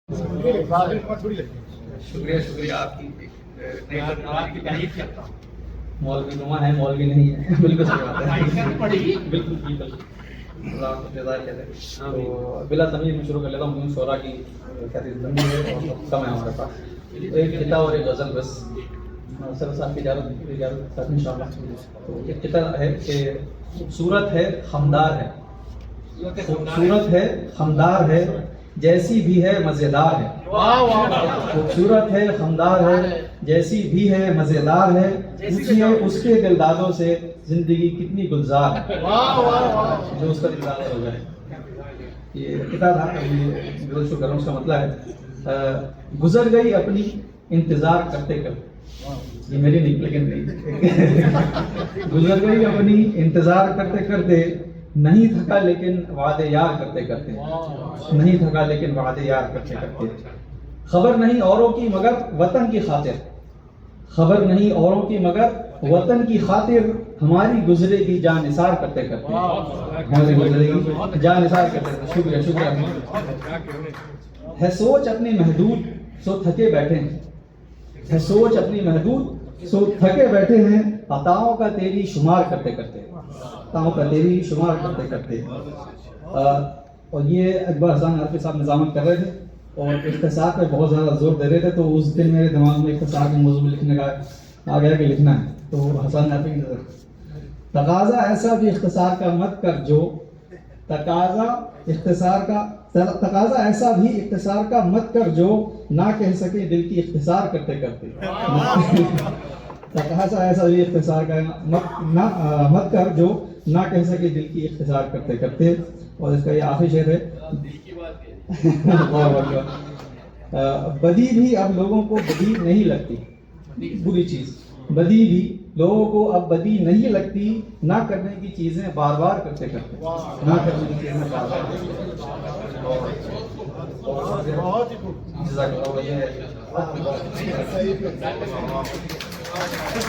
شکریہ آپ کی تعریف کرتا ہوں. مولوی نما ہے، مولوی نہیں ہے. بالکل صحیح بات ہے. بالکل بالکل. اللہ آپ کو جزائے خیر. تو بلا تمیز میں شروع کر لیتا ہوں. شعرا کی خیریت بنی ہے اور کم ہے ہمارے پاس. ایک خطہ اور ایک غزل بس سر صاحب کی اجازت ساتھ ان شاء اللہ. تو ایک خطہ ہے کہ خوبصورت ہے خمدار ہے، خوبصورت ہے خمدار ہے جیسی بھی ہے مزیدار ہے. خوبصورت ہے خمدار ہے جیسی بھی ہے مزیدار ہے، پوچھئے اس کے دلدادوں سے زندگی کتنی گلزار ہے. جو اس کا دلدادہ ہو جائے. یہ کتاب تھا، گزر شو کروں. اس کا مطلب ہے گزر گئی اپنی انتظار کرتے کرتے. یہ میری نہیں لیکن گزر گئی اپنی انتظار کرتے کرتے، نہیں تھکا لیکن وعدے یار کرتے کرتے. نہیں تھکا لیکن وعدے یار کرتے کرتے. خبر نہیں اوروں کی مگر وطن کی خاطر، خبر نہیں اوروں کی مگر وطن کی خاطر، ہماری گزرے گی جان نثار کرتے کرتے. ہماری گزرے گی جان نثار کرتے کرتے. شکریہ شکریہ. ہے سوچ اپنی محدود سو تھکے بیٹھے ہیں، ہے سوچ اپنی محدود سو تھکے بیٹھے ہیں، عطاؤں کا تیری شمار کرتے کرتے. عطاؤں کا تیری شمار کرتے کرتے. اور یہ اکبر حسن عارفی صاحب نظامت کر رہے تھے اور اختصار پہ بہت زیادہ زور دے رہے تھے. تو اس دن میرے دماغ میں اختصار کے موضوع لکھنے کا آ گیا کہ لکھنا ہے. تو حسن عارفی کی نظر تقاضا ایسا بھی اختصار کا مت کر جو، تقاضا ایسا بھی اختصار کا مت کر جو، نہ کہہ سکے دل کی اختصار کرتے کرتے. تقاضا ایسا بھی اختصار کا مت کر جو، نہ کہہ سکے دل کی اختصار کرتے کرتے. اور اس کا یہ آخری شعر ہے. بدی بھی اب لوگوں کو بدی نہیں لگتی، بری چیز. بدی بھی لوگوں کو اب بدی نہیں لگتی، نہ کرنے کی چیزیں بار بار کرتے کرتے. نہ کرنے کی چیزیں بار بار کرتے. جزاک اللہ.